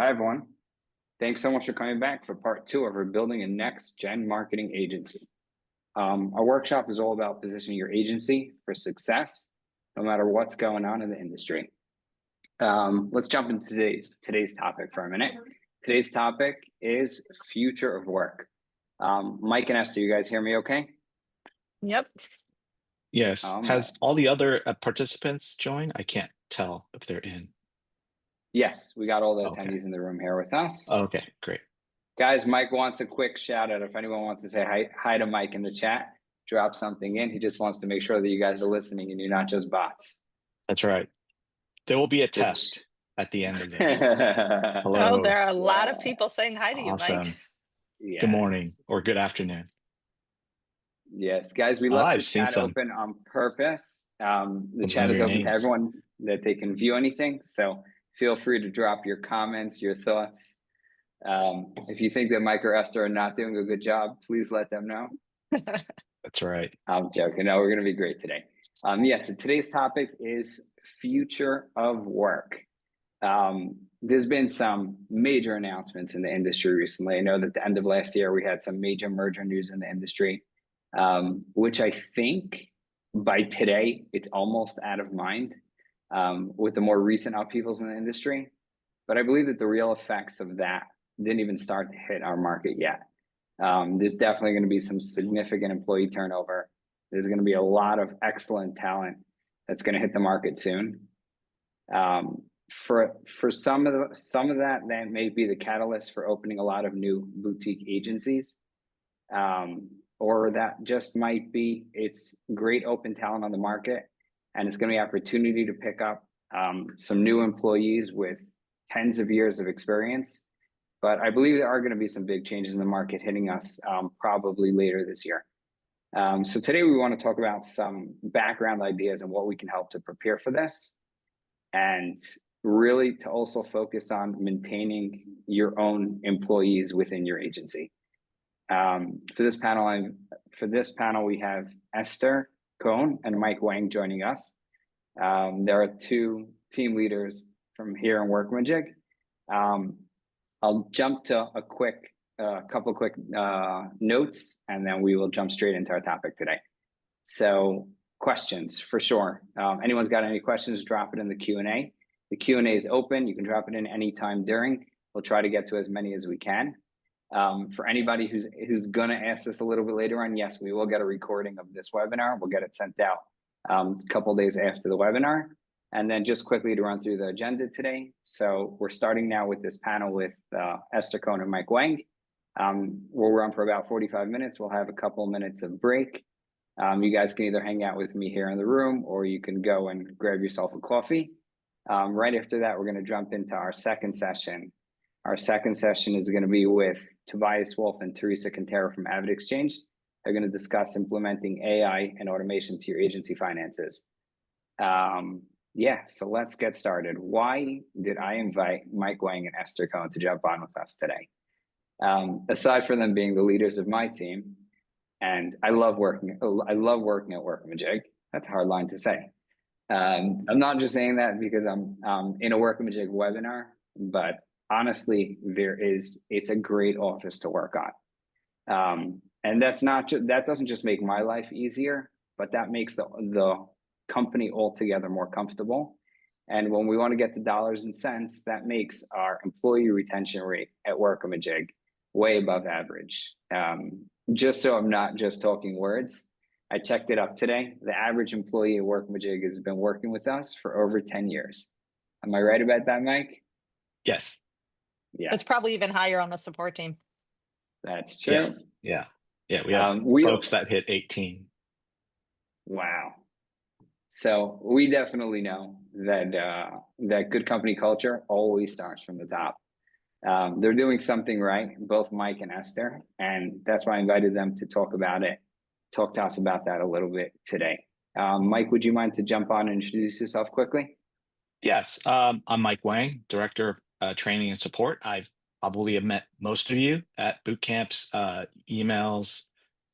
Hi, everyone. Thanks so much for coming back for part two of our Building a Next Gen Marketing Agency. Our workshop is all about positioning your agency for success, no matter what's going on in the industry. Let's jump into today's topic for a minute. Today's topic is future of work. Mike and Esther, you guys hear me okay? Yep. Yes. Has all the other participants joined? I can't tell if they're in. Yes, we got all the attendees in the room here with us. Okay, great. Guys, Mike wants a quick shout out. If anyone wants to say hi to Mike in the chat, drop something in. He just wants to make sure that you guys are listening and you're not just bots. That's right. There will be a test at the end of this. Hello. Oh, there are a lot of people saying hi to you, Mike. Yes. Good morning or good afternoon. Yes, guys, we left the chat open on purpose. The chat is open to everyone that they can view anything. So feel free to drop your comments, your thoughts. If you think that Mike or Esther are not doing a good job, please let them know. That's right. I'm joking. No, we're going to be great today. Yes, so today's topic is future of work. There's been some major announcements in the industry recently. I know that at the end of last year, we had some major merger news in the industry, which I think by today, it's almost out of mind with the more recent upheavals in the industry. But I believe that the real effects of that didn't even start to hit our market yet. There's definitely going to be some significant employee turnover. There's going to be a lot of excellent talent that's going to hit the market soon. For some of that may be the catalyst for opening a lot of new boutique agencies, or that just might be it's great open talent on the market, and it's going to be opportunity to pick up some new employees with tens of years of experience. But I believe there are going to be some big changes in the market hitting us probably later this year. So today we want to talk about some background ideas and what we can help to prepare for this, and really to also focus on maintaining your own employees within your agency. For this panel, we have Esther, Cohen, and Mike Wang joining us. There are two team leaders from here in Workamajig. I'll jump to a couple quick notes, and then we will jump straight into our topic today. So questions for sure. Anyone's got any questions, drop it in the Q&A. The Q&A is open. You can drop it in any time during. We'll try to get to as many as we can. For anybody who's going to ask this a little bit later on, yes, we will get a recording of this webinar. We'll get it sent out a couple days after the webinar. And then just quickly to run through the agenda today. So we're starting now with this panel with Esther, Cohen, and Mike Wang. We'll run for about 45 minutes. We'll have a couple minutes of break. You guys can either hang out with me here in the room, or you can go and grab yourself a coffee. Right after that, we're going to jump into our second session. Our second session is going to be with Tobias Wolf and Teresa Quintero from Avid Exchange. They're going to discuss implementing AI and automation to your agency finances. Yeah, so let's get started. Why did I invite Mike Wang and Esther Cohen to jump on with us today? Aside from them being the leaders of my team, and I love working at Workamajig. That's a hard line to say. I'm not just saying that because I'm in a Workamajig webinar, but honestly, it's a great office to work on. And that doesn't just make my life easier, but that makes the company altogether more comfortable. And when we want to get to dollars and cents, that makes our employee retention rate at Workamajig way above average. Just so I'm not just talking words, I checked it up today. The average employee at Workamajig has been working with us for over 10 years. Am I right about that, Mike? Yes. Yes. It's probably even higher on the support team. That's true. Yes. Yeah. Yeah. We have folks that hit 18. Wow. So we definitely know that good company culture always starts from the top. They're doing something right, both Mike and Esther, and that's why I invited them to talk to us about that a little bit today. Mike, would you mind to jump on and introduce yourself quickly? Yes, I'm Mike Wang, Director of Training and Support. I've probably have met most of you at boot camps, emails,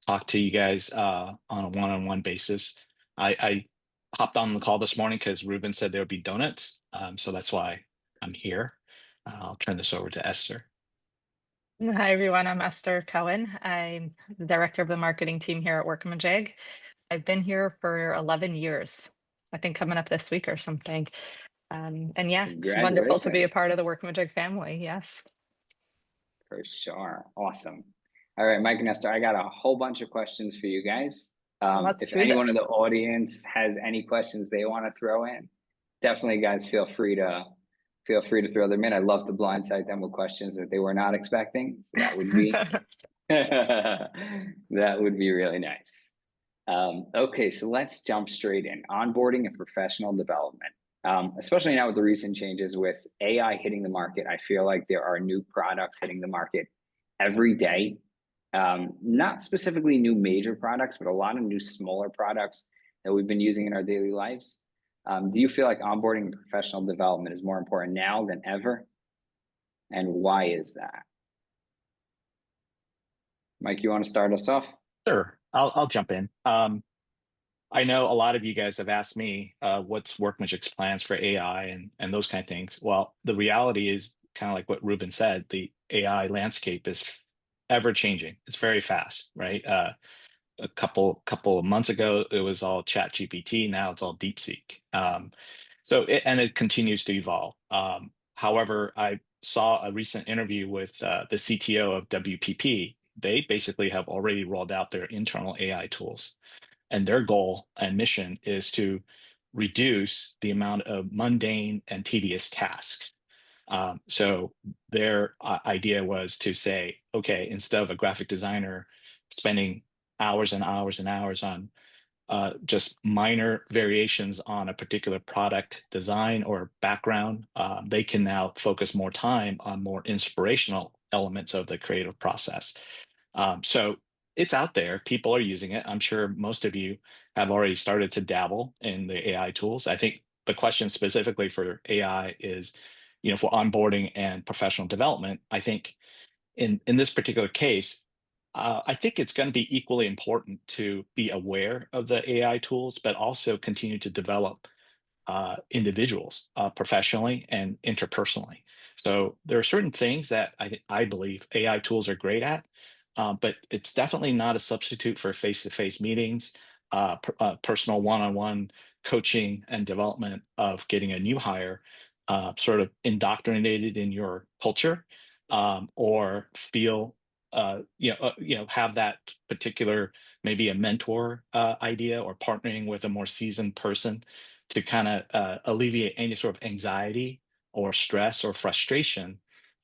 talked to you guys on a one-on-one basis. I hopped on the call this morning because Ruben said there would be donuts, so that's why I'm here. I'll turn this over to Esther. Hi, everyone. I'm Esther Cohen. I'm the director of the marketing team here at Workamajig. I've been here for 11 years, I think coming up this week or something. And yeah, it's wonderful to be a Congratulations. part of the Workamajig family. Yes. For sure. Awesome. All right, Mike and Esther, I got a whole bunch of questions for you guys. Let's If do anyone in this. the audience has any questions they want to throw in, definitely, guys, feel free to throw them in. I'd love to blindside them with questions that they were not expecting. So that would be that would be really nice. Okay, so let's jump straight in. Onboarding and professional development. Especially now with the recent changes with AI hitting the market, I feel like there are new products hitting the market every day. Not specifically new major products, but a lot of new smaller products that we've been using in our daily lives. Do you feel like onboarding and professional development is more important now than ever? And why is that? Mike, you want to start us off? Sure, I'll jump in. I know a lot of you guys have asked me what's Workmagic's plans for AI and those kind of things. Well, the reality is kind of like what Ruben said, the AI landscape is ever changing. It's very fast, right? A couple of months ago, it was all Chat GPT. Now it's all DeepSeek. And it continues to evolve. However, I saw a recent interview with the CTO of WPP. They basically have already rolled out their internal AI tools, and their goal and mission is to reduce the amount of mundane and tedious tasks. So their idea was to say, okay, instead of a graphic designer spending hours and hours and hours on just minor variations on a particular product design or background, they can now focus more time on more inspirational elements of the creative process. So it's out there. People are using it. I'm sure most of you have already started to dabble in the AI tools. I think the question specifically for AI is, for onboarding and professional development. I think in this particular case, I think it's going to be equally important to be aware of the AI tools, but also continue to develop individuals professionally and interpersonally. So there are certain things that I believe AI tools are great at, but it's definitely not a substitute for face-to-face meetings, personal one-on-one coaching and development of getting a new hire sort of indoctrinated in your culture, or feel have that particular, maybe a mentor idea, or partnering with a more seasoned person to kind of alleviate any sort of anxiety or stress or frustration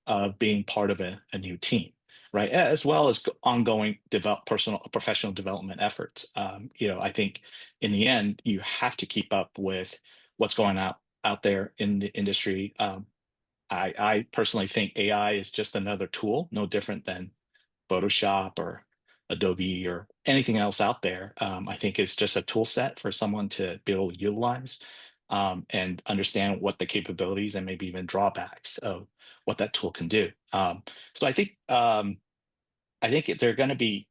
of being part of a new team, right? As well as ongoing personal professional development efforts. I think in the end, you have to keep up with what's going out there in the industry. I personally think AI is just another tool, no different than Photoshop or Adobe or anything else out there. I think it's just a tool set for someone to be able to utilize, and understand what the capabilities and maybe even drawbacks of what that tool can do. So I think they're going to be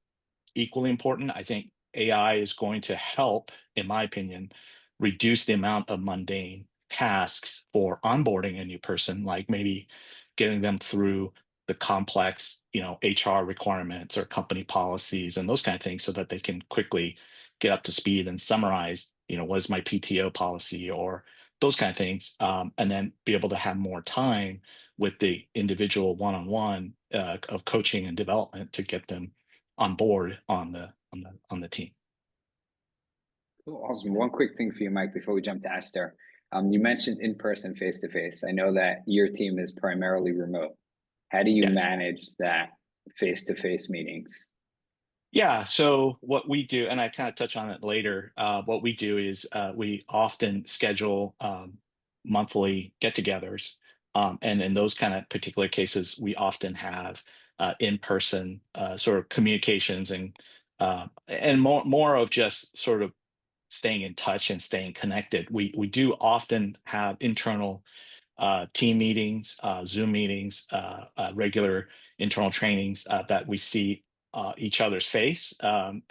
equally important. I think AI is going to help, in my opinion, reduce the amount of mundane tasks for onboarding a new person, like maybe getting them through the complex, HR requirements or company policies and those kind of things so that they can quickly get up to speed and summarize, what is my PTO policy or those kind of things, and then be able to have more time with the individual one-on-one of coaching and development to get them on board on the team. Cool, awesome. One quick thing for you, Mike, before we jump to Esther. You mentioned in-person, face-to-face. I know that your team is primarily remote. How do you Yes. manage that face-to-face meetings? Yeah. So what we do, and I kind of touch on it later, what we do is we often schedule monthly get-togethers, and in those kind of particular cases, we often have in-person sort of communications and more of just sort of staying in touch and staying connected. We do often have internal team meetings, Zoom meetings, regular internal trainings that we see each other's face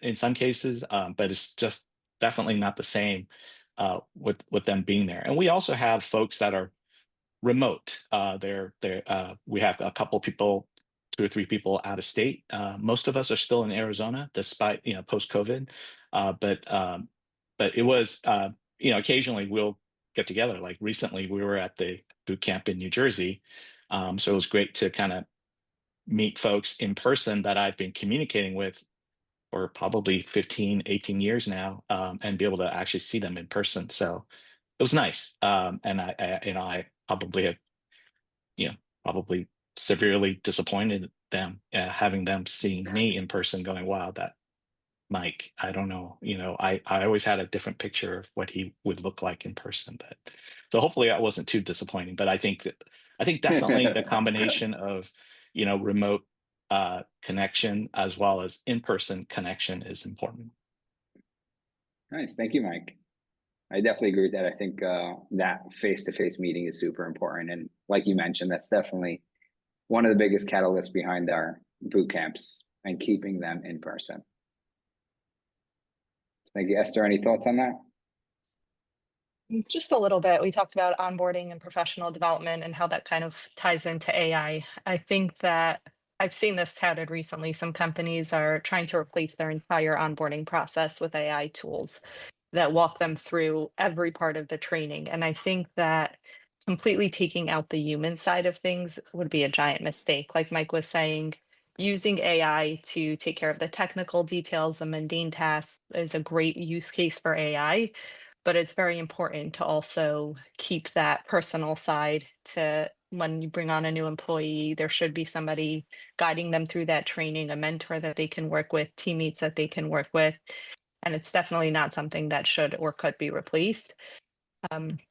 in some cases, but it's just definitely not the same with them being there. And we also have folks that are remote. We have a couple people, 2 or 3 people out of state. Most of us are still in Arizona, despite post-COVID. But it was occasionally we'll get together. Like recently, we were at the boot camp in New Jersey, so it was great to kind of meet folks in person that I've been communicating with for probably 15, 18 years now, and be able to actually see them in person. So it was nice. And I probably have, probably severely disappointed them, having them seeing me in person going, wow, that Mike, I don't know, I always had a different picture of what he would look like in person. But so hopefully I wasn't too disappointing, but I think definitely the combination of, remote connection as well as in-person connection is important. Nice. Thank you, Mike. I definitely agree with that. I think that face-to-face meeting is super important. And like you mentioned, that's definitely one of the biggest catalysts behind our boot camps and keeping them in person. Thank you. Esther, any thoughts on that? Just a little bit. We talked about onboarding and professional development and how that kind of ties into AI. I think that I've seen this touted recently. Some companies are trying to replace their entire onboarding process with AI tools that walk them through every part of the training. And I think that completely taking out the human side of things would be a giant mistake. Like Mike was saying, using AI to take care of the technical details, the mundane tasks is a great use case for AI, but it's very important to also keep that personal side. To when you bring on a new employee, there should be somebody guiding them through that training, a mentor that they can work with, teammates that they can work with. And it's definitely not something that should or could be replaced.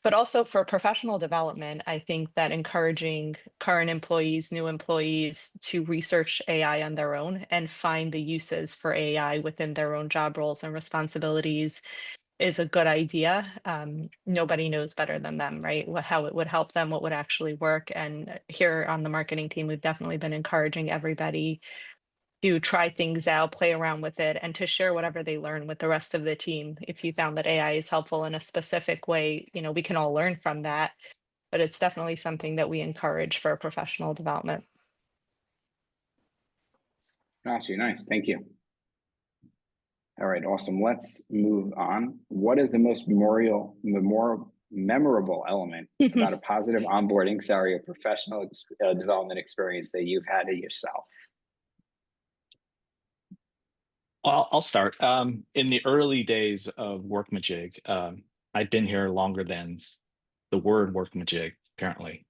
But also for professional development, I think that encouraging current employees, new employees to research AI on their own and find the uses for AI within their own job roles and responsibilities is a good idea. Nobody knows better than them, right? How it would help them, what would actually work. And here on the marketing team, we've definitely been encouraging everybody to try things out, play around with it, and to share whatever they learn with the rest of the team. If you found that AI is helpful in a specific way, we can all learn from that. But it's definitely something that we encourage for professional development. Gotcha. Nice. Thank you. All right. Awesome. Let's move on. What is the most memorable element about a positive onboarding, or professional development experience that you've had it yourself? I'll start. In the early days of Workamajig, I'd been here longer than the word Workamajig, apparently.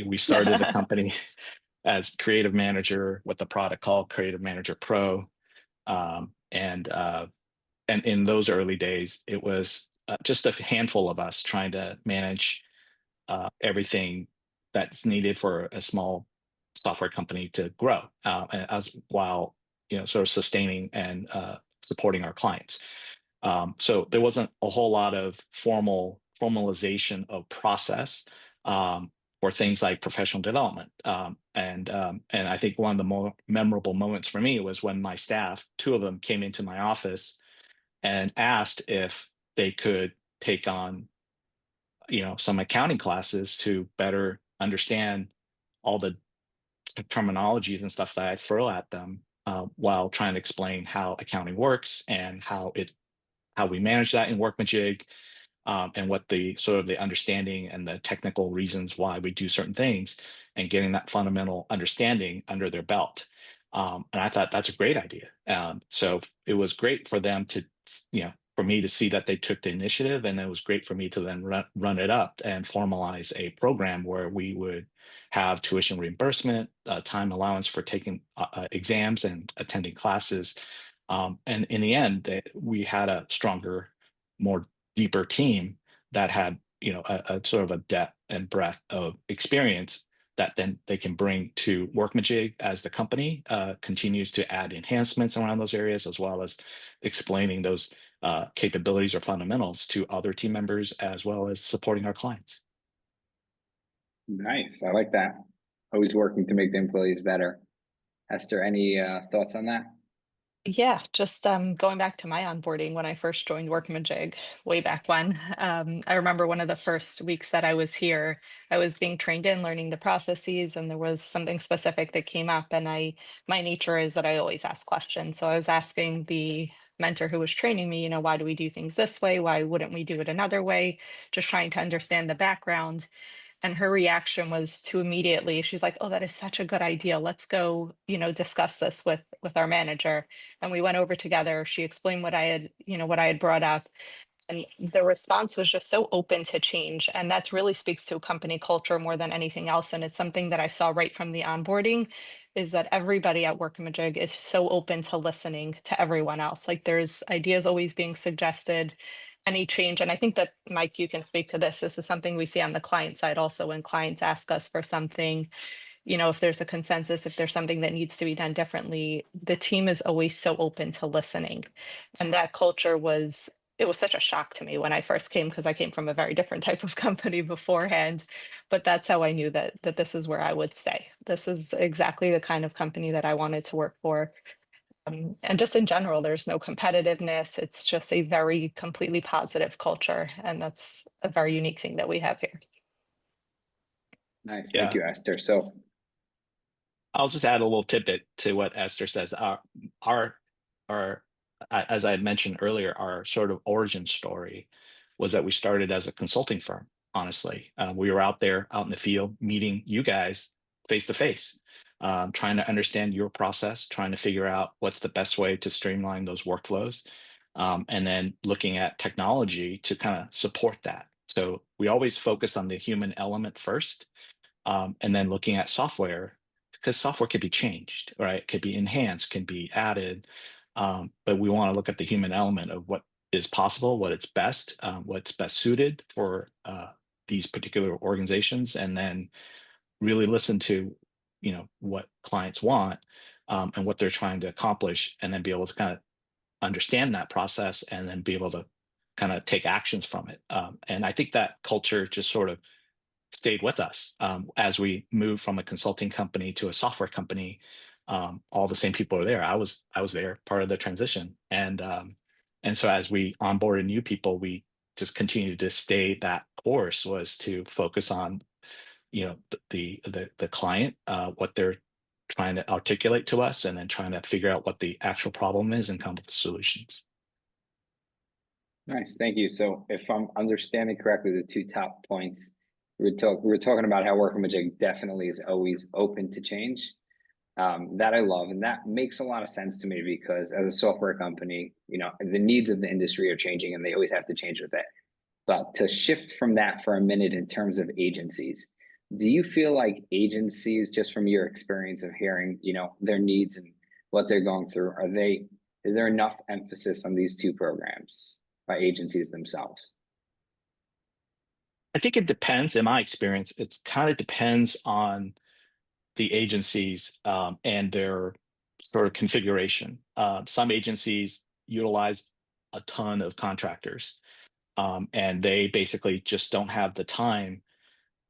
We started the company as creative manager with the product called Creative Manager Pro. And in those early days, it was just a handful of us trying to manage everything that's needed for a small software company to grow, while sort of sustaining and supporting our clients. So there wasn't a whole lot of formalization of process for things like professional development. And I think one of the more memorable moments for me was when my staff, 2 of them, came into my office and asked if they could take on some accounting classes to better understand all the terminologies and stuff that I throw at them, while trying to explain how accounting works and how we manage that in Workmajig, and what the sort of the understanding and the technical reasons why we do certain things, and getting that fundamental understanding under their belt. And I thought that's a great idea. So it was great for them to, for me to see that they took the initiative, and it was great for me to then run it up and formalize a program where we would have tuition reimbursement, time allowance for taking exams and attending classes. And in the end, we had a stronger, more deeper team that had a sort of a depth and breadth of experience that then they can bring to Workmajig as the company continues to add enhancements around those areas, as well as explaining those capabilities or fundamentals to other team members, as well as supporting our clients. Nice. I like that. Always working to make the employees better. Esther, any thoughts on that? Yeah, just going back to my onboarding when I first joined Workamajig way back when. I remember one of the first weeks that I was here, I was being trained in learning the processes, and there was something specific that came up. And my nature is that I always ask questions. So I was asking the mentor who was training me, why do we do things this way? Why wouldn't we do it another way? Just trying to understand the background. And her reaction was to immediately, she's like, "Oh, that is such a good idea. Let's go, discuss this with our manager." And we went over together. She explained what I had brought up. And the response was just so open to change. And that really speaks to company culture more than anything else. And it's something that I saw right from the onboarding is that everybody at Workamajig is so open to listening to everyone else. Like there's ideas always being suggested, any change. And I think that, Mike, you can speak to this. This is something we see on the client side also when clients ask us for something, if there's a consensus, if there's something that needs to be done differently, the team is always so open to listening. And that culture it was such a shock to me when I first came because I came from a very different type of company beforehand. But that's how I knew that this is where I would stay. This is exactly the kind of company that I wanted to work for. And just in general, there's no competitiveness. It's just a very completely positive culture. And that's a very unique thing that we have here. Nice. Thank Yeah. you, Esther. So I'll just add a little tidbit to what Esther says. Our as I had mentioned earlier, our sort of origin story was that we started as a consulting firm. Honestly, we were out there, out in the field, meeting you guys face to face, trying to understand your process, trying to figure out what's the best way to streamline those workflows, and then looking at technology to kind of support that. So we always focus on the human element first, and then looking at software because software can be changed, right? It could be enhanced, can be added, but we want to look at the human element of what is possible, what's best suited for these particular organizations, and then really listen to what clients want, and what they're trying to accomplish, and then be able to kind of understand that process and then be able to kind of take actions from it. And I think that culture just sort of stayed with us as we moved from a consulting company to a software company. All the same people are there. I was there, part of the transition, and so as we onboarded new people, we just continued to stay that course was to focus on the client, what they're trying to articulate to us, and then trying to figure out what the actual problem is and come up with solutions. nice. Thank you. So if I'm understanding correctly, the two top points we were talking about how Workamajig definitely is always open to change. That I love, and that makes a lot of sense to me because as a software company, the needs of the industry are changing, and they always have to change with it. But to shift from that for a minute in terms of agencies, do you feel like agencies, just from your experience of hearing, their needs and what they're going through, is there enough emphasis on these two programs by agencies themselves? I think it depends. In my experience, it kind of depends on the agencies, and their sort of configuration. Some agencies utilize a ton of contractors, and they basically just don't have the time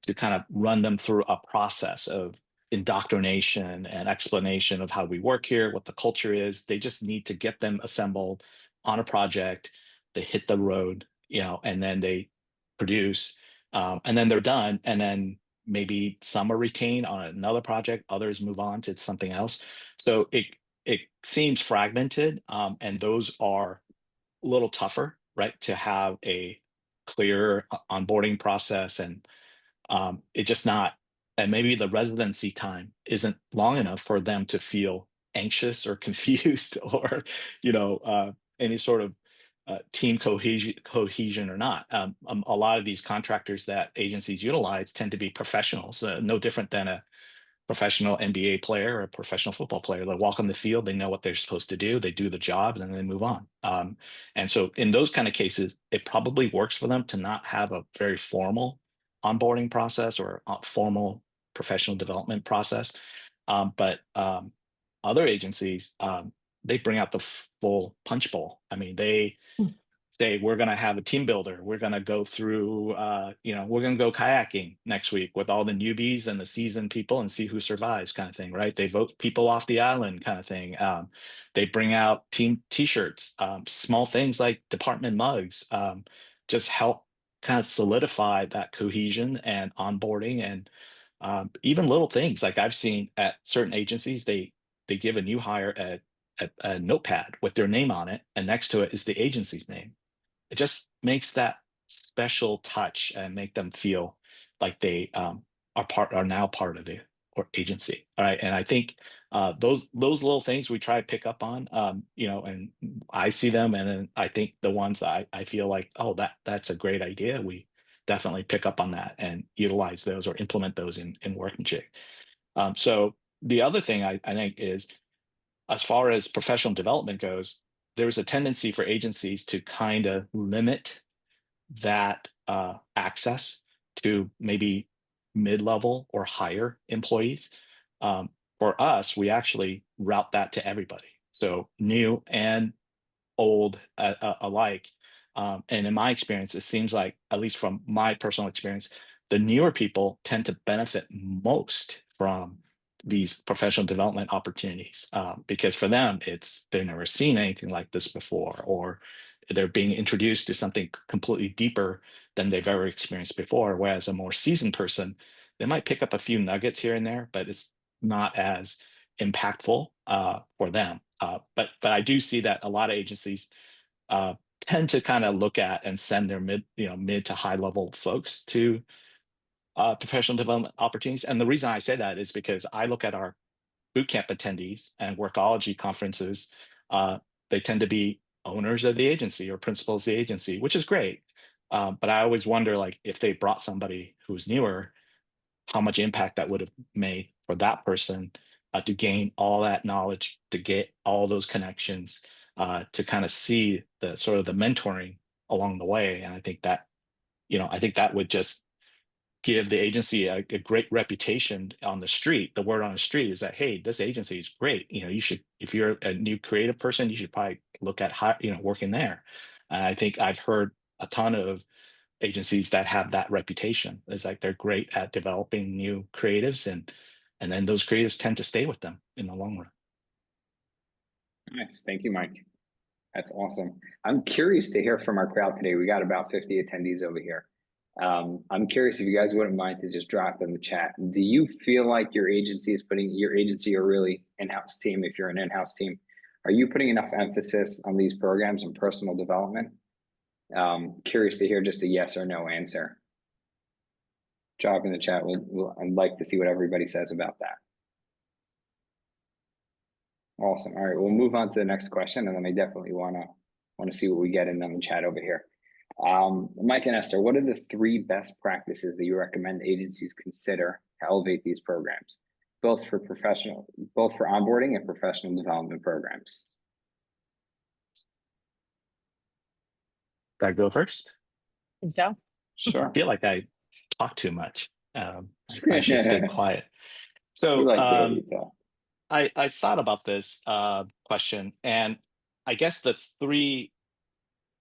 to kind of run them through a process of indoctrination and explanation of how we work here, what the culture is. They just need to get them assembled on a project. They hit the road, and then they produce, and then they're done. And then maybe some are retained on another project, others move on to something else. So it seems fragmented, and those are a little tougher, right? To have a clear onboarding process, and it just not, and maybe the residency time isn't long enough for them to feel anxious or confused or any sort of team cohesion or not. A lot of these contractors that agencies utilize tend to be professionals, no different than a professional NBA player or a professional football player. They walk on the field, they know what they're supposed to do, they do the job, and then they move on. And so in those kind of cases, it probably works for them to not have a very formal onboarding process or a formal professional development process. But other agencies, they bring out the full punch bowl. I mean, say we're going to have a team builder. We're going to go through, we're going to go kayaking next week with all the newbies and the seasoned people and see who survives, kind of thing, right? They vote people off the island, kind of thing. They bring out team T-shirts, small things like department mugs, just help kind of solidify that cohesion and onboarding, and even little things like I've seen at certain agencies, they give a new hire a notepad with their name on it, and next to it is the agency's name. It just makes that special touch and make them feel like they are now part of the agency. All right, and I think those little things we try to pick up on, and I see them, and then I think the ones that I feel like, oh, that's a great idea. We definitely pick up on that and utilize those or implement those in Workamajig. So the other thing I think is, as far as professional development goes, there's a tendency for agencies to kind of limit that access to maybe mid-level or higher employees. For us, we actually route that to everybody. So new and old alike. And in my experience, it seems like, at least from my personal experience, the newer people tend to benefit most from these professional development opportunities, because for them, they've never seen anything like this before, or they're being introduced to something completely deeper than they've ever experienced before. Whereas a more seasoned person, they might pick up a few nuggets here and there, but it's not as impactful for them. But I do see that a lot of agencies tend to kind of look at and send their mid to high level folks to professional development opportunities. And the reason I say that is because I look at our bootcamp attendees and Workology conferences. They tend to be owners of the agency or principals of the agency, which is great. But I always wonder, like, if they brought somebody who's newer, how much impact that would have made for that person to gain all that knowledge, to get all those connections, to kind of see the sort of the mentoring along the way. And I think that would just give the agency a great reputation on the street. The word on the street is that, hey, this agency is great. You should, if you're a new creative person, you should probably look at working there. And I think I've heard a ton of agencies that have that reputation. It's like they're great at developing new creatives, and then those creatives tend to stay with them in the long run. Nice. Thank you, Mike. That's awesome. I'm curious to hear from our crowd today. We got about 50 attendees over here. I'm curious if you guys wouldn't mind to just drop in the chat. Do you feel like your agency or really in-house team, if you're an in-house team, are you putting enough emphasis on these programs and personal development? Curious to hear just a yes or no answer. Drop in the chat. I'd like to see what everybody says about that. Awesome. All right, we'll move on to the next question, and then I definitely want to see what we get in on the chat over here. Mike and Esther, what are the 3 best practices that you recommend agencies consider to elevate these programs, both for onboarding and professional development programs? Can I go first? Yeah. Sure. I feel like I talk too much. I should stay quiet. So We like the way you talk. I thought about this question, and I guess the 3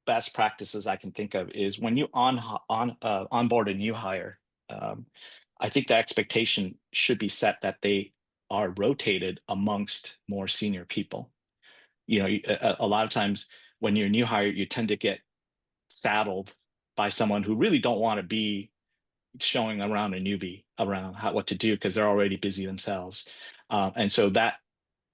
best practices I can think of is when you onboard a new hire. I think the expectation should be set that they are rotated amongst more senior people. A lot of times when you're a new hire, you tend to get saddled by someone who really don't want to be showing around a newbie around what to do, because they're already busy themselves. And so that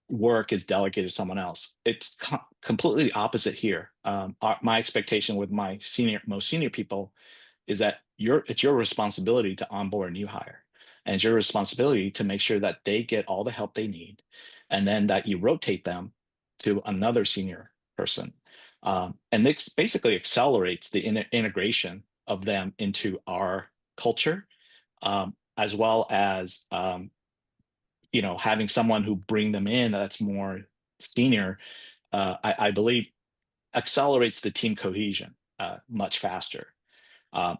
work is delegated to someone else. It's completely opposite here. My expectation with my most senior people is that it's your responsibility to onboard a new hire, and it's your responsibility to make sure that they get all the help they need, and then that you rotate them to another senior person. And this basically accelerates the integration of them into our culture, as well as having someone who bring them in that's more senior. I believe accelerates the team cohesion much faster.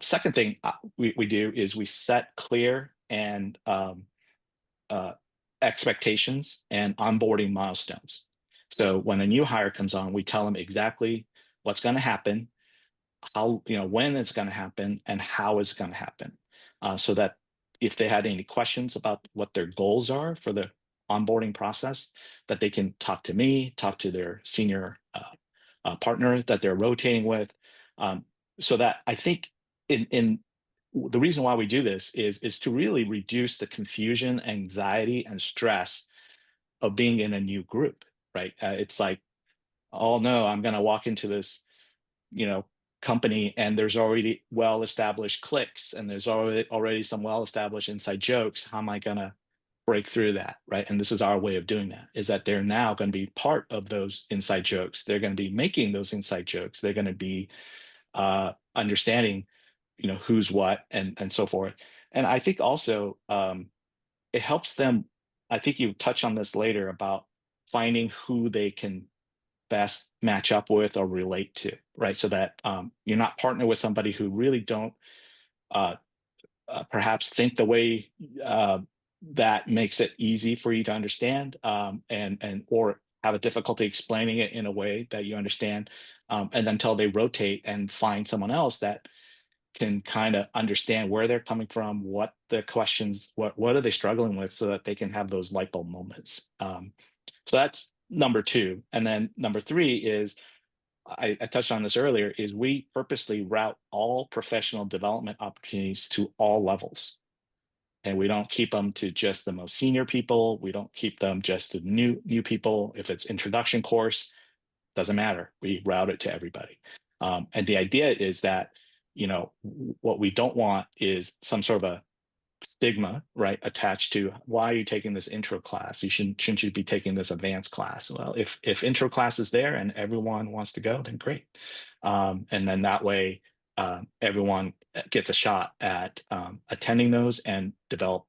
Second thing we do is we set clear and expectations and onboarding milestones. So when a new hire comes on, we tell them exactly what's going to happen, how, when it's going to happen and how it's going to happen, so that if they had any questions about what their goals are for the onboarding process, that they can talk to me, talk to their senior partner that they're rotating with. So that I think in the reason why we do this is to really reduce the confusion, anxiety, and stress of being in a new group, right? It's like, oh no, I'm going to walk into this, company, and there's already well-established cliques, and there's already some well-established inside jokes. How am I going to break through that, right? And this is our way of doing that, is that they're now going to be part of those inside jokes. They're going to be making those inside jokes. They're going to be understanding, who's what, and so forth. And I think also it helps them. I think you touch on this later about finding who they can best match up with or relate to, right? So that you're not partnered with somebody who really don't uh, perhaps think the way that makes it easy for you to understand, and or have a difficulty explaining it in a way that you understand, and until they rotate and find someone else that can kind of understand where they're coming from, what the questions, what are they struggling with, so that they can have those light bulb moments. So that's number two. And then number three is, I touched on this earlier, is we purposely route all professional development opportunities to all levels. And we don't keep them to just the most senior people. We don't keep them just to new people. If it's introduction course, doesn't matter. We route it to everybody. And the idea is that, what we don't want is some sort of a stigma, right, attached to, why are you taking this intro class? Shouldn't you be taking this advanced class? Well, if intro class is there and everyone wants to go, then great. And then that way, everyone gets a shot at attending those and develop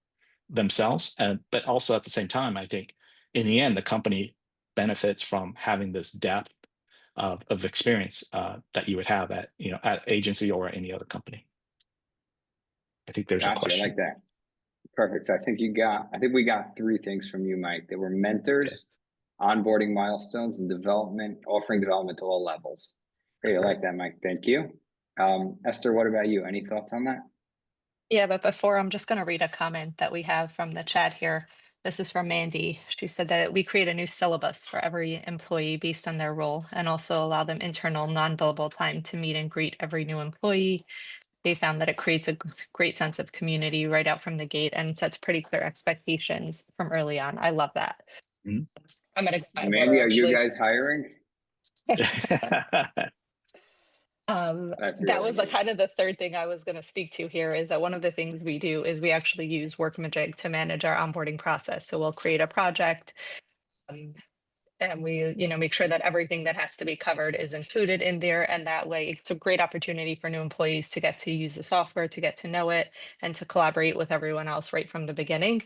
themselves. But also at the same time, I think in the end, the company benefits from having this depth of experience that you would have at agency or any other company. I think there's a Gotcha. I question. like that. Perfect. So I think we got three things from you, Mike. They were mentors, onboarding milestones, and offering development to all levels. Great. I like that, Mike. Thank you. Esther, what about you? Any thoughts on that? Yeah, but before, I'm just going to read a comment that we have from the chat here. This is from Mandy. She said that we create a new syllabus for every employee based on their role, and also allow them internal non-billable time to meet and greet every new employee. They found that it creates a great sense of community right out from the gate and sets pretty clear expectations from early on. I love that. Mhm. I'm going to go Mandy, are you actually. guys hiring? That's That really was the neat. kind of the third thing I was going to speak to here, is that one of the things we do is we actually use Workamajig to manage our onboarding process. So we'll create a project, and we, make sure that everything that has to be covered is included in there. And that way it's a great opportunity for new employees to get to use the software, to get to know it, and to collaborate with everyone else right from the beginning.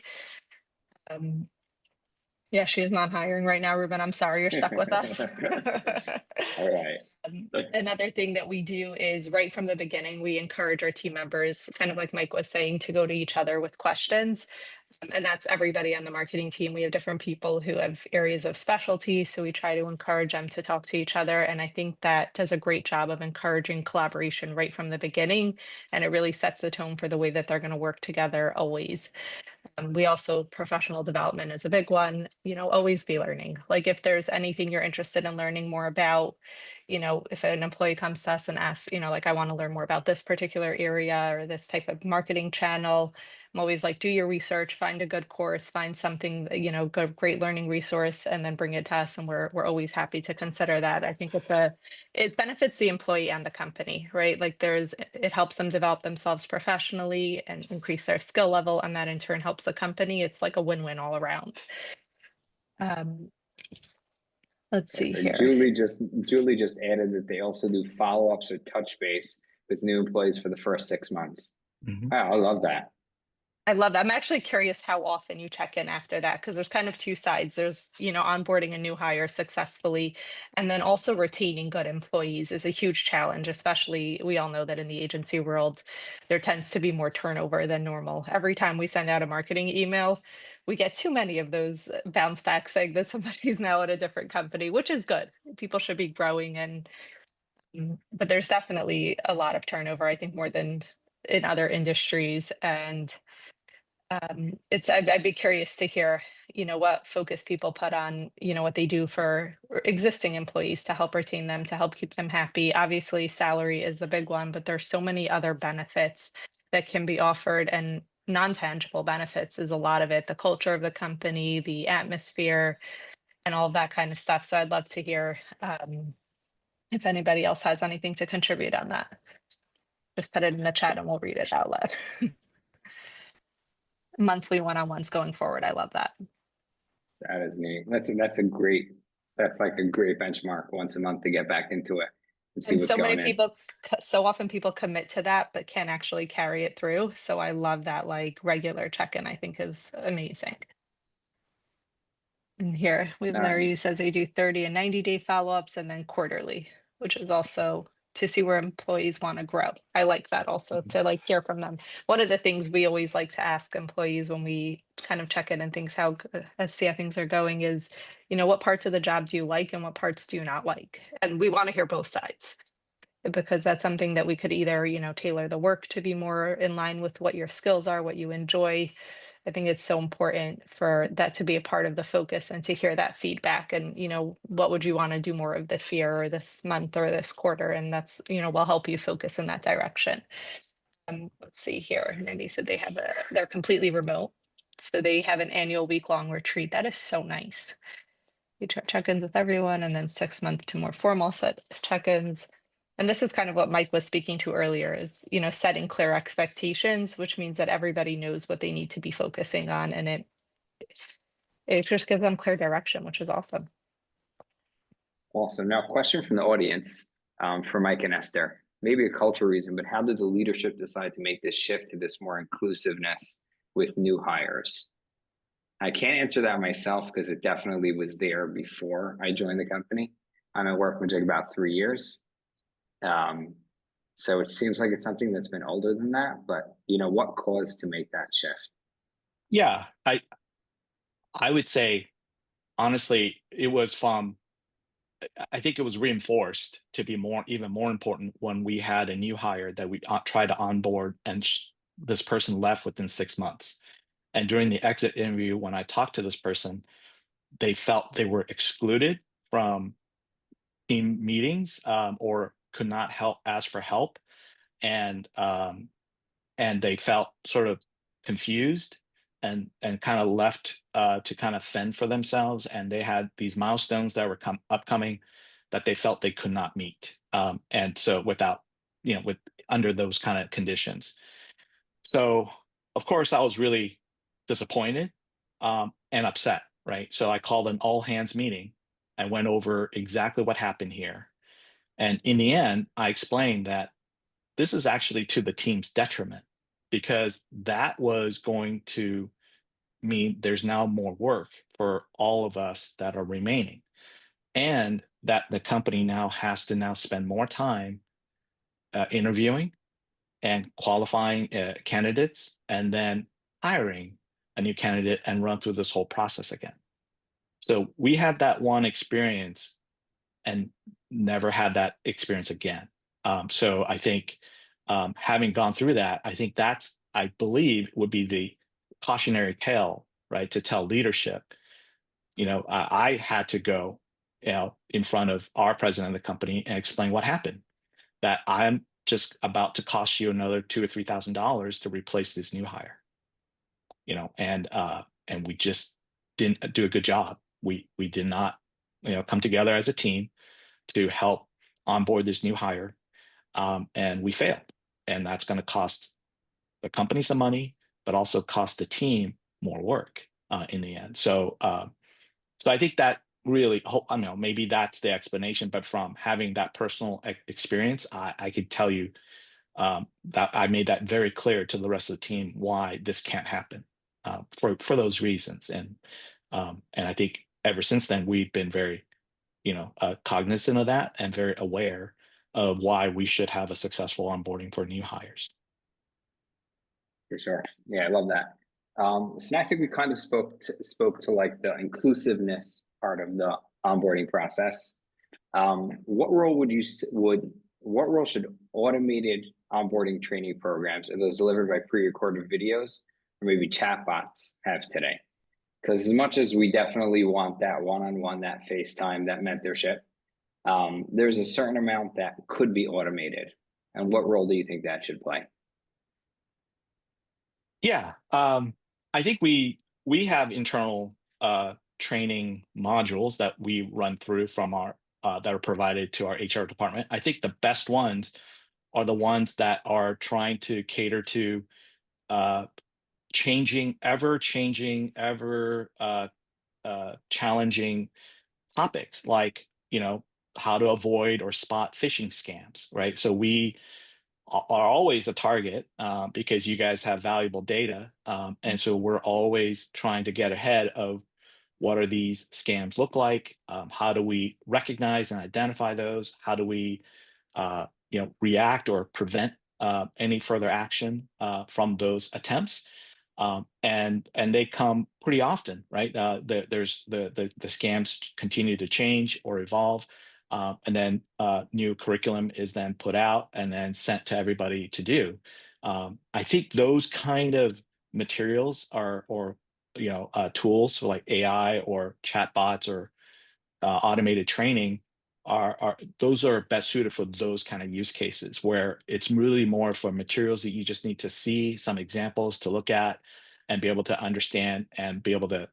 Yeah, she is not hiring right now, Ruben. I'm sorry, you're stuck with us. All right. Another thing that we do is right from the beginning, we encourage our team members, kind of like Mike was saying, to go to each other with questions. And that's everybody on the marketing team. We have different people who have areas of specialty. So we try to encourage them to talk to each other. And I think that does a great job of encouraging collaboration right from the beginning. And it really sets the tone for the way that they're going to work together always. We also, professional development is a big one, always be learning. Like if there's anything you're interested in learning more about, if an employee comes to us and asks, like, I want to learn more about this particular area or this type of marketing channel, I'm always like, do your research, find a good course, find something, good, great learning resource, and then bring it to us. And we're always happy to consider that. I think it benefits the employee and the company, right? Like it helps them develop themselves professionally and increase their skill level. And that in turn helps the company. It's like a win-win all around. Let's see And here. Julie just added that they also do follow-ups or touch base with new employees for the first 6 months. Mhm. Wow, I love that. I love that. I'm actually curious how often you check in after that, because there's kind of two sides. There's, onboarding a new hire successfully, and then also retaining good employees is a huge challenge, especially we all know that in the agency world, there tends to be more turnover than normal. Every time we send out a marketing email, we get too many of those bounce backs saying that somebody's now at a different company, which is good. People should be growing and But there's definitely a lot of turnover, I think more than in other industries. And I'd be curious to hear, what focus people put on, what they do for existing employees to help retain them, to help keep them happy. Obviously, salary is a big one, but there's so many other benefits that can be offered, and non-tangible benefits is a lot of it. The culture of the company, the atmosphere, and all of that kind of stuff. So I'd love to hear if anybody else has anything to contribute on that. Just put it in the chat and we'll read it out loud. Monthly one-on-ones going forward. I love that. That is neat. That's like a great benchmark once a month to get back into it and see And what's so many going in. people, so often people commit to that, but can't actually carry it through. So I love that, like, regular check-in, I think is amazing. And here we have Larry who says they do 30 and 90-day follow-ups and then quarterly, which is also to see where employees want to grow. I like that also, to like hear from them. One of the things we always like to ask employees when we kind of check in and things see how things are going is, what parts of the job do you like and what parts do you not like? And we want to hear both sides, because that's something that we could either, tailor the work to be more in line with what your skills are, what you enjoy. I think it's so important for that to be a part of the focus and to hear that feedback and, what would you want to do more of this year or this month or this quarter? And that's, will help you focus in that direction. Let's see here. They said they're completely remote. So they have an annual week-long retreat. That is so nice. You check-ins with everyone, and then 6 month to more formal set of check-ins. And this is kind of what Mike was speaking to earlier is, setting clear expectations, which means that everybody knows what they need to be focusing on. And it just gives them clear direction, which is awesome. Awesome. Now, question from the audience for Mike and Esther. Maybe a cultural reason, but how did the leadership decide to make this shift to this more inclusiveness with new hires? I can't answer that myself because it definitely was there before I joined the company. I'm at Workamajig about 3 years. So it seems like it's something that's been older than that, but what caused to make that shift? Yeah, I would say, honestly, it was I think it was reinforced to be even more important when we had a new hire that we tried to onboard, and this person left within 6 months. And during the exit interview, when I talked to this person, they felt they were excluded from team meetings, or could not ask for help, and they felt sort of confused and kind of left to kind of fend for themselves. And they had these milestones that were upcoming that they felt they could not meet, and so without with under those kind of conditions. So of course I was really disappointed and upset, right? So I called an all hands meeting. I went over exactly what happened here, and in the end I explained that this is actually to the team's detriment, because that was going to mean there's now more work for all of us that are remaining, and that the company now has to spend more time interviewing and qualifying candidates, and then hiring a new candidate and run through this whole process again. So we had that one experience and never had that experience again. So I think having gone through that, I believe would be the cautionary tale, right? To tell leadership, I had to go, in front of our president of the company and explain what happened, that I'm just about to cost you another $2,000 or $3,000 to replace this new hire, and we just didn't do a good job. We did not, come together as a team to help onboard this new hire, and we failed, and that's going to cost the company some money, but also cost the team more work in the end. So I think that really, I know maybe that's the explanation, but from having that personal experience, I could tell you that I made that very clear to the rest of the team why this can't happen, for those reasons. And I think ever since then we've been very, cognizant of that and very aware of why we should have a successful onboarding for new hires. For sure. Yeah, I love that. So now I think we kind of spoke to like the inclusiveness part of the onboarding process. What role would what role should automated onboarding training programs, or those delivered by pre-recorded videos, or maybe chatbots, have today? Because as much as we definitely want that one-on-one, that FaceTime, that mentorship, there's a certain amount that could be automated. And what role do you think that should play? Yeah, I think we have internal training modules that we run through from our that are provided to our HR department. I think the best ones are the ones that are trying to cater to uh, ever changing, ever challenging topics, like how to avoid or spot phishing scams, right? So we are always a target because you guys have valuable data. And so we're always trying to get ahead of what are these scams look like? How do we recognize and identify those? How do we react or prevent any further action from those attempts? And they come pretty often, right? There's the scams continue to change or evolve, and then new curriculum is then put out and then sent to everybody to do. I think those kind of materials are, or tools like AI or chatbots or automated training are those are best suited for those kind of use cases, where it's really more for materials that you just need to see some examples to look at and be able to understand and be able to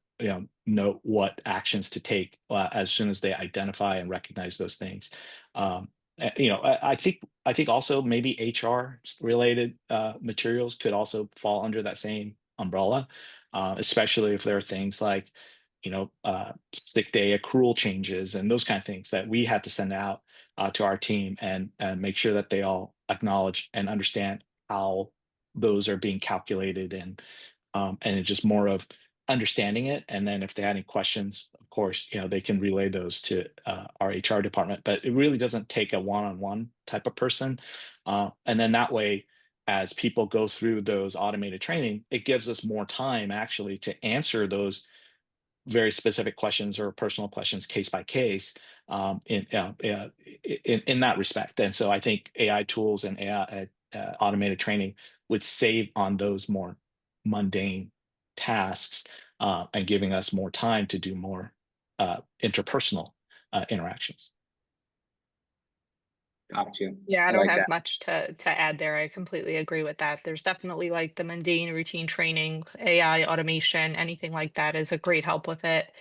know what actions to take as soon as they identify and recognize those things. I think also maybe HR related materials could also fall under that same umbrella, especially if there are things like sick day accrual changes and those kind of things that we had to send out to our team and make sure that they all acknowledge and understand how those are being calculated, and it's just more of understanding it. And then if they had any questions, of course, they can relay those to our HR department. But it really doesn't take a one-on-one type of person. And then that way, as people go through those automated training, it gives us more time actually to answer those very specific questions or personal questions case by case, in that respect. And so I think AI tools and AI automated training would save on those more mundane tasks, and giving us more time to do more interpersonal interactions. Got you. Yeah, I I don't like have that. much to add there. I completely agree with that. There's definitely like the mundane routine training, AI automation, anything like that is a great help with it.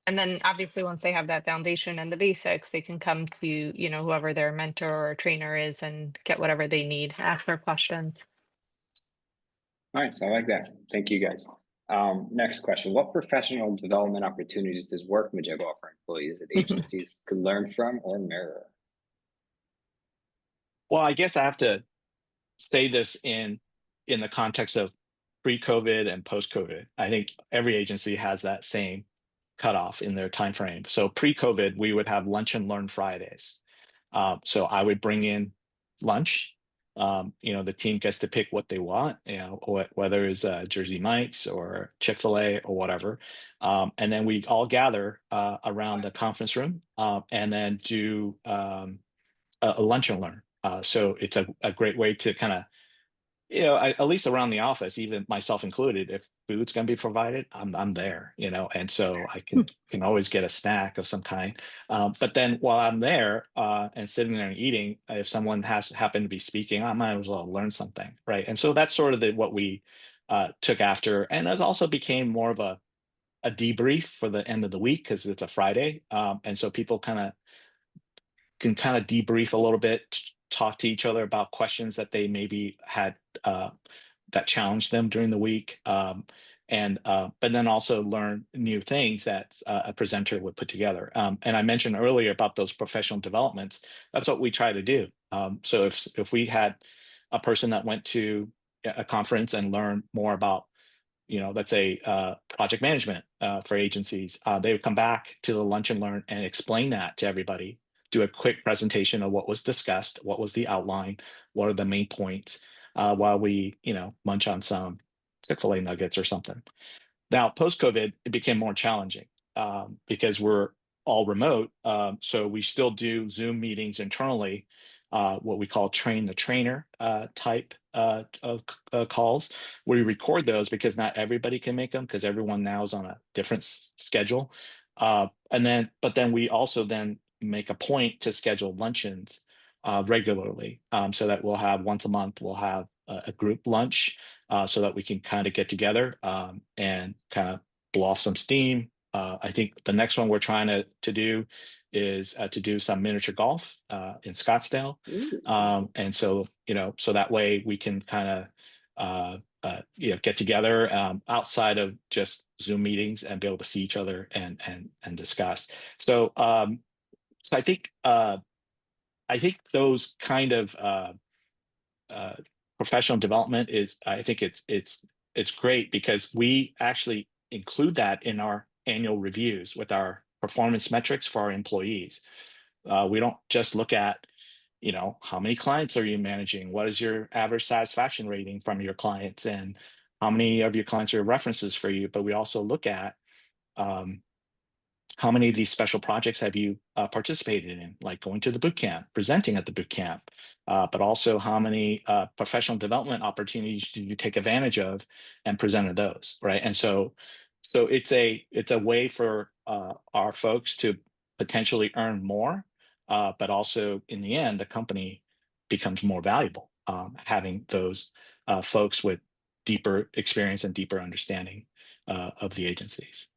And then obviously once they have that foundation and the basics, they can come to, whoever their mentor or trainer is and get whatever they need, ask their questions. All right, so I like that. Thank you, guys. Next question. What professional development opportunities does Workamajig offer employees that agencies could learn from or mirror? Well, I guess I have to say this in the context of pre-COVID and post-COVID. I think every agency has that same cutoff in their time frame. So pre-COVID, we would have lunch and learn Fridays. So I would bring in lunch. The team gets to pick what they want, whether it's Jersey Mike's or Chick-fil-A or whatever. And then we all gather around the conference room, and then do a lunch and learn. So it's a great way to kind of, at least around the office, even myself included, if food's going to be provided, I'm there, and so I can always get a snack of some kind. But then while I'm there and sitting there and eating, if someone has happened to be speaking, I might as well learn something, right? And so that's sort of what we took after, and it also became more of a debrief for the end of the week because it's a Friday, and so people can kind of debrief a little bit, talk to each other about questions that they maybe had that challenged them during the week, but then also learn new things that a presenter would put together. And I mentioned earlier about those professional developments. That's what we try to do. So if we had a person that went to a conference and learned more about, let's say project management for agencies, they would come back to the lunch and learn and explain that to everybody, do a quick presentation of what was discussed, what was the outline, what are the main points, while we, munch on some Chick-fil-A nuggets or something. Now, post-COVID, it became more challenging because we're all remote. So we still do Zoom meetings internally what we call train the trainer type of calls. We record those because not everybody can make them because everyone now is on a different schedule. But then we also then make a point to schedule luncheons regularly, so that we'll have once a month, we'll have a group lunch, so that we can kind of get together and kind of blow off some steam. I think the next one we're trying to do is to do some miniature golf in Scottsdale. And so, so that way we can kind of, get together outside of just Zoom meetings and be able to see each other and discuss. So, so I think those kind of professional development is, I think it's great because we actually include that in our annual reviews with our performance metrics for our employees. We don't just look at, how many clients are you managing? What is your average satisfaction rating from your clients? And how many of your clients are references for you? But we also look at how many of these special projects have you participated in, like going to the boot camp, presenting at the boot camp, but also how many professional development opportunities do you take advantage of and presented those, right? And so it's a way for our folks to potentially earn more, but also in the end, the company becomes more valuable having those folks with deeper experience and deeper understanding of the agencies.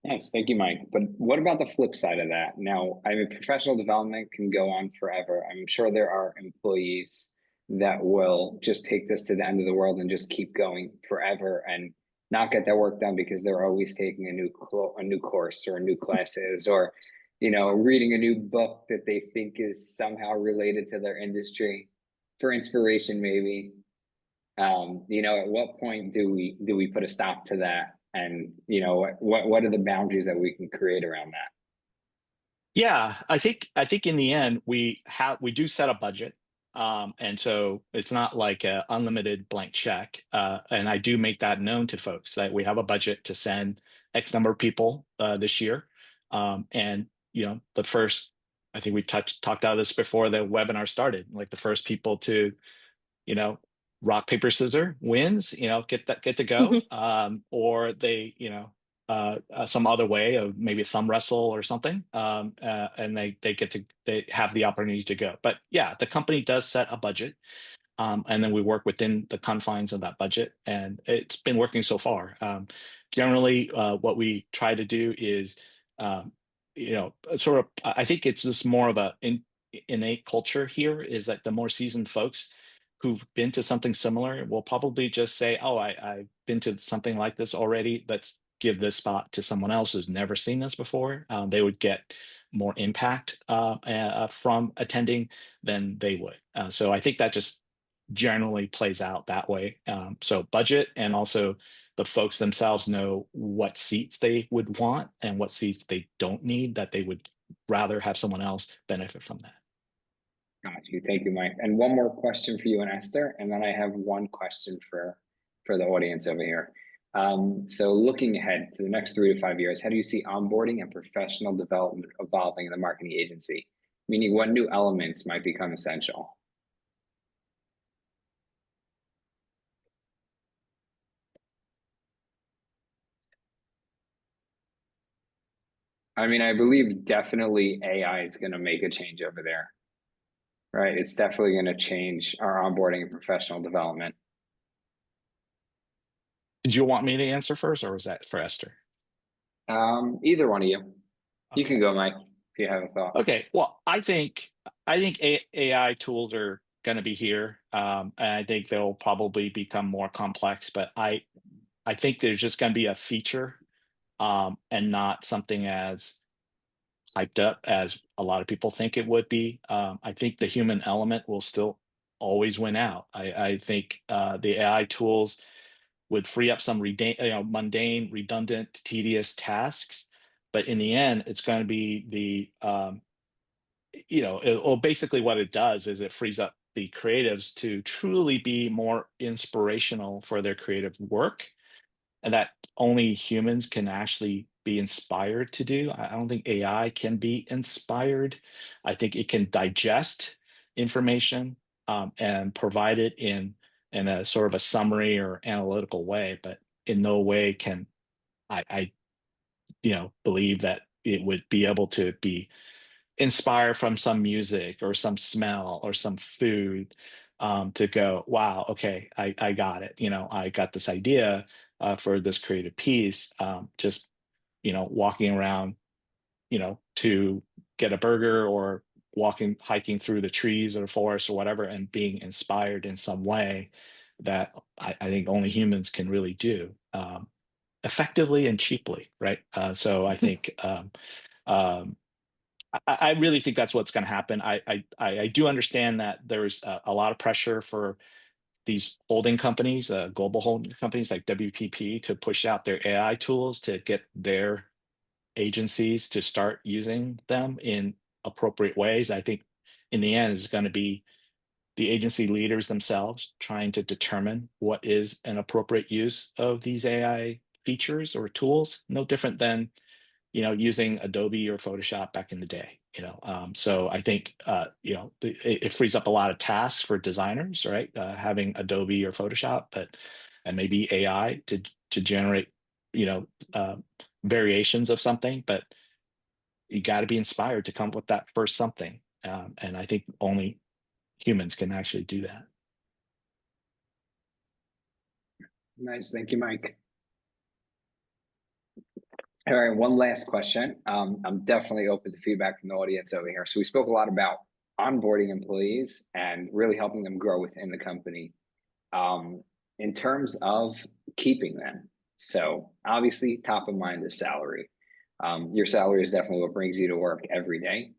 Thanks. Thank you, Mike. But what about the flip side of that? Now, I mean, professional development can go on forever. I'm sure there are employees that will just take this to the end of the world and just keep going forever and not get their work done because they're always taking a new course or new classes or, reading a new book that they think is somehow related to their industry for inspiration, maybe. At what point do we put a stop to that? And what are the boundaries that we can create around that? Yeah, I think in the end we do set a budget, and so it's not like a unlimited blank check. And I do make that known to folks that we have a budget to send X number of people this year. And the first, I think we talked about this before the webinar started. Like the first people to you know, rock, paper, scissors wins, get to go. Or they, some other way of maybe thumb wrestle or something. And they have the opportunity to go. But yeah, the company does set a budget. And then we work within the confines of that budget, and it's been working so far. Generally, what we try to do is, sort of, I think it's just more of a innate culture here is that the more seasoned folks who've been to something similar will probably just say, "Oh, I've been to something like this already. Let's give this spot to someone else who's never seen this before." They would get more impact from attending than they would. So I think that just generally plays out that way. So budget, and also the folks themselves know what seats they would want and what seats they don't need, that they would rather have someone else benefit from that. Got you. Thank you, Mike. And one more question for you and Esther, and then I have one question for the audience over here. So looking ahead to the next 3 to 5 years, how do you see onboarding and professional development evolving in the marketing agency? Meaning, what new elements might become essential? I mean, I believe definitely AI is going to make a change over there, right? It's definitely going to change our onboarding and professional development. Did you want me to answer first, or was that for Esther? Either one of you. You can Okay. go, Mike, if you have a thought. Okay. Well, I think AI tools are going to be here, and I think they'll probably become more complex. But I think there's just going to be a feature, and not something as hyped up as a lot of people think it would be. I think the human element will still always win out. I think the AI tools would free up some mundane, redundant, tedious tasks. But in the end, it's going to be basically what it does is it frees up the creatives to truly be more inspirational for their creative work, and that only humans can actually be inspired to do. I don't think AI can be inspired. I think it can digest information and provide it in a sort of a summary or analytical way, but in no way can I believe that it would be able to be inspired from some music or some smell or some food to go, wow, okay, I got it. I got this idea for this creative piece. Just walking around, to get a burger or hiking through the trees or the forest or whatever, and being inspired in some way that I think only humans can really do effectively and cheaply, right? So I think I really think that's what's going to happen. I do understand that there's a lot of pressure for these holding companies, global holding companies like WPP, to push out their AI tools to get their agencies to start using them in appropriate ways. I think in the end, it's going to be the agency leaders themselves trying to determine what is an appropriate use of these AI features or tools, no different than using Adobe or Photoshop back in the day. So I think it frees up a lot of tasks for designers, right? Having Adobe or Photoshop, and maybe AI to generate uh, variations of something, but you got to be inspired to come up with that first something, and I think only humans can actually do that. Nice, thank you, Mike. All right, one last question. I'm definitely open to feedback from the audience over here. So we spoke a lot about onboarding employees and really helping them grow within the company. In terms of keeping them, so obviously top of mind is salary. Your salary is definitely what brings you to work every day.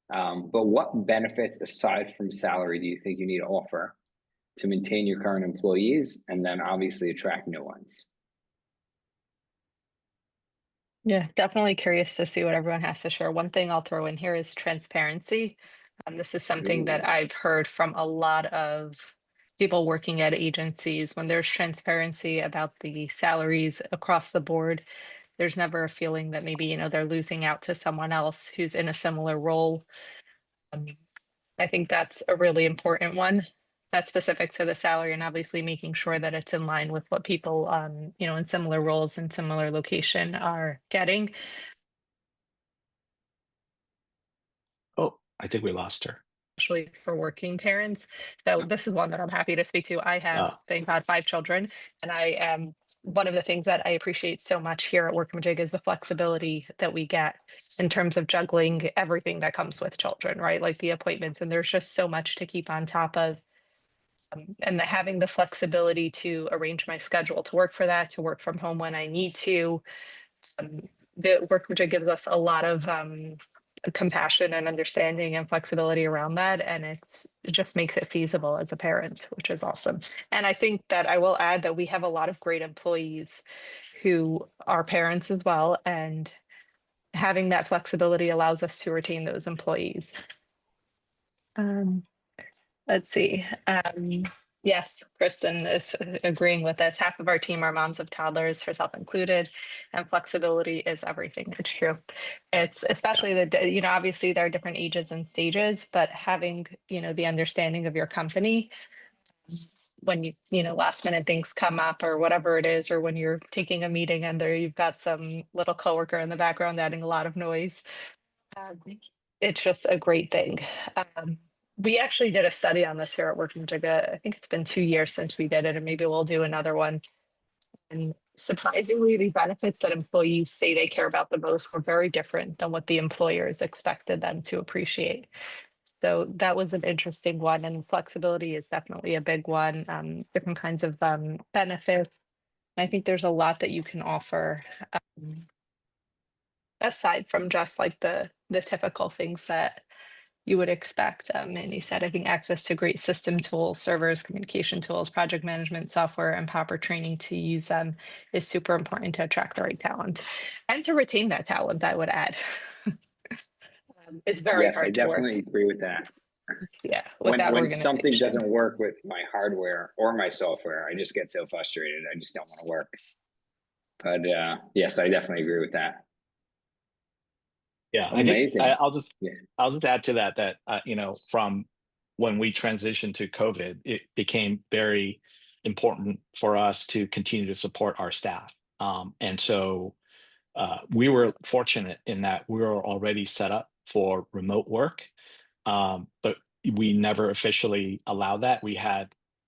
But what benefits aside from salary do you think you need to offer to maintain your current employees and then obviously attract new ones? Yeah, definitely curious to see what everyone has to share. One thing I'll throw in here is transparency. This is something that Ooh. I've heard from a lot of people working at agencies. When there's transparency about the salaries across the board, there's never a feeling that maybe, they're losing out to someone else who's in a similar role. I think that's a really important one. That's specific to the salary, and obviously making sure that it's in line with what people, in similar roles and similar location are getting. Oh, I think we lost her. Especially for working parents. So this is one that I'm happy to speak to. I have, thank God, 5 children, and I am one of the things that I appreciate so much here at Workamajig is the flexibility that we get in terms of juggling everything that comes with children, right? Like the appointments, and there's just so much to keep on top of. And having the flexibility to arrange my schedule to work for that, to work from home when I need to. The Workamajig gives us a lot of compassion and understanding and flexibility around that, and it just makes it feasible as a parent, which is awesome. And I think that I will add that we have a lot of great employees who are parents as well, and having that flexibility allows us to retain those employees. Let's see. Yes, Kristen is agreeing with this. Half of our team are moms of toddlers, herself included, and flexibility is everything. It's true. It's especially obviously there are different ages and stages, but having, the understanding of your company when last minute things come up or whatever it is, or when you're taking a meeting and there you've got some little coworker in the background adding a lot of noise. It's just a great thing. We actually did a study on this here at Workamajig. I think it's been 2 years since we did it, and maybe we'll do another one. And surprisingly, the benefits that employees say they care about the most were very different than what the employers expected them to appreciate. So that was an interesting one, and flexibility is definitely a big one. Different kinds of benefits. I think there's a lot that you can offer aside from just like the typical things that you would expect. And he said, I think access to great system tools, servers, communication tools, project management software, and proper training to use them is super important to attract the right talent and to retain that talent, I would add. It's very Yes, I hard to work. definitely agree with that. Yeah, with that When organization. something doesn't work with my hardware or my software, I just get so frustrated. I just don't want to work. But yes, I definitely agree with that. Yeah, I think Amazing. Yeah. I'll just add to that you know, from when we transitioned to COVID, it became very important for us to continue to support our staff. And so we were fortunate in that we were already set up for remote work, but we never officially allowed that.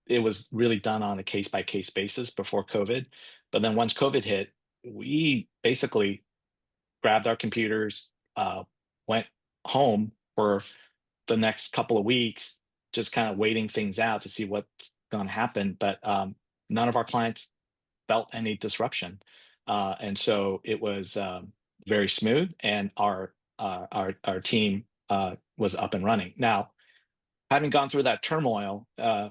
It was really done on a case by case basis before COVID. But then once COVID hit, we basically grabbed our computers, went home for the next couple of weeks, just kind of waiting things out to see what's going to happen. But none of our clients felt any disruption, and so it was very smooth, and our team was up and running. Now, having gone through that turmoil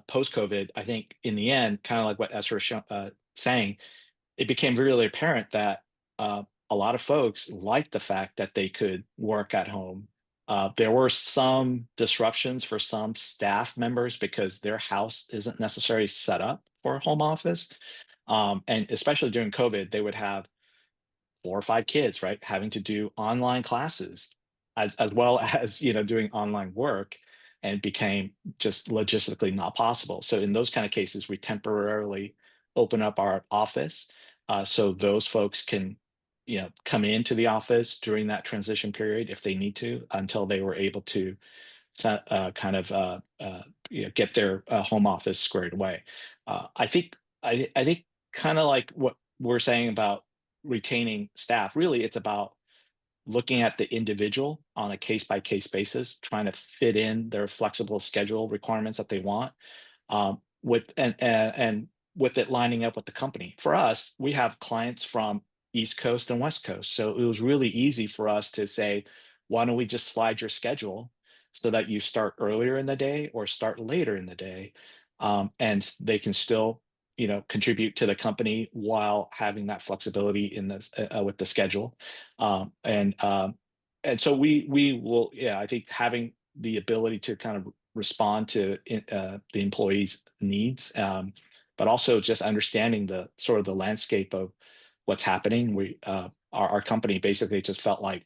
post COVID, I think in the end, kind of like what Esther was saying, it became really apparent that a lot of folks liked the fact that they could work at home. There were some disruptions for some staff members because their house isn't necessarily set up for a home office. And especially during COVID, they would have 4 or 5 kids, right, having to do online classes as well as doing online work, and became just logistically not possible. So in those kind of cases, we temporarily open up our office so those folks can come into the office during that transition period if they need to, until they were able to kind of get their home office squared away. I think kind of like what we're saying about retaining staff, really it's about looking at the individual on a case by case basis, trying to fit in their flexible schedule requirements that they want, and with it lining up with the company. For us, we have clients from East Coast and West Coast, so it was really easy for us to say, why don't we just slide your schedule so that you start earlier in the day or start later in the day, and they can still contribute to the company while having that flexibility in the with the schedule, and so we will, yeah, I think having the ability to kind of respond to the employees' needs, but also just understanding the sort of the landscape of what's happening. Our company basically just felt like,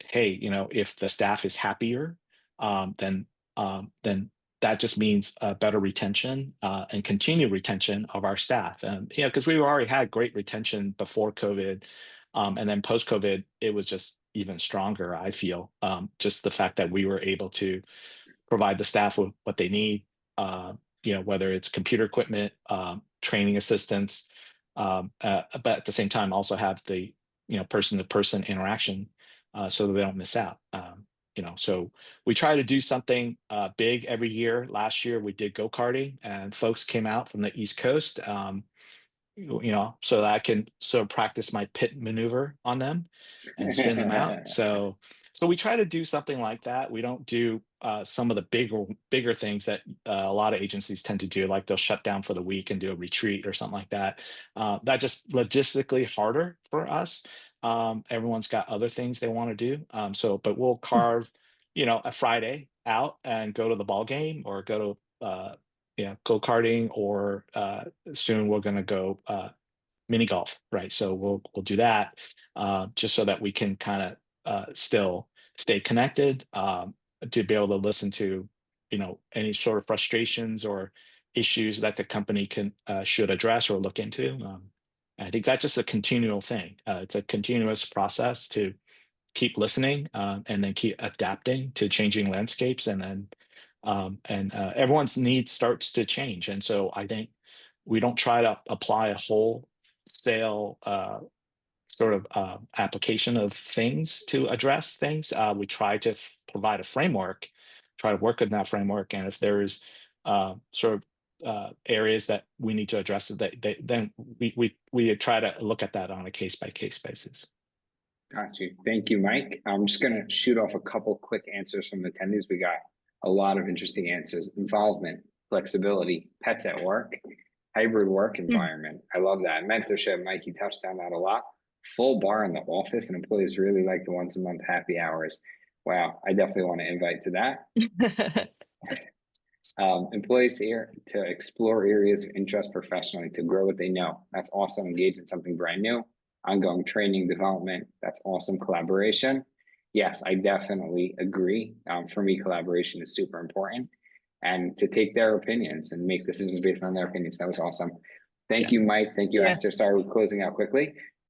hey, if the staff is happier, then that just means better retention and continued retention of our staff. And because we already had great retention before COVID, and then post COVID, it was just even stronger. I feel just the fact that we were able to provide the staff with what they need, whether it's computer equipment, training assistants, but at the same time also have the person to person interaction, so that they don't miss out. So we try to do something big every year. Last year we did go-karting, and folks came out from the East Coast, so that I can sort of practice my pit maneuver on them and spin them out. So we try to do something like that. We don't do some of the bigger things that a lot of agencies tend to do, like they'll shut down for the week and do a retreat or something like that. That just logistically harder for us. Everyone's got other things they want to do. But we'll carve, a Friday out and go to the ball game, or go to go karting, or soon we're going to go mini golf, right? So we'll do that, just so that we can kind of still stay connected, to be able to listen to any sort of frustrations or issues that the company should address or look into. I think that's just a continual thing. It's a continuous process to keep listening, and then keep adapting to changing landscapes, and then everyone's needs starts to change. And so I think we don't try to apply a wholesale sort of application of things to address things. We try to provide a framework, try to work in that framework, and if there is sort of areas that we need to address, then we try to look at that on a case by case basis. Got you. Thank you, Mike. I'm just going to shoot off a couple quick answers from attendees. We got a lot of interesting answers. Involvement, flexibility, pets at work, hybrid work environment. I love that. Mentorship, Mike, you touched on that a lot. Full bar in the office, and employees really like the once a month happy hours. Wow, I definitely want to invite to that. Employees here to explore areas of interest professionally, to grow what they know. That's awesome. Engage in something brand new. Ongoing training, development. That's awesome. Collaboration. Yes, I definitely agree. For me, collaboration is super important. And to take their opinions and make decisions based on their opinions. That was awesome. Thank you, Mike. Thank you, Yeah. Esther. Sorry, we're closing out quickly.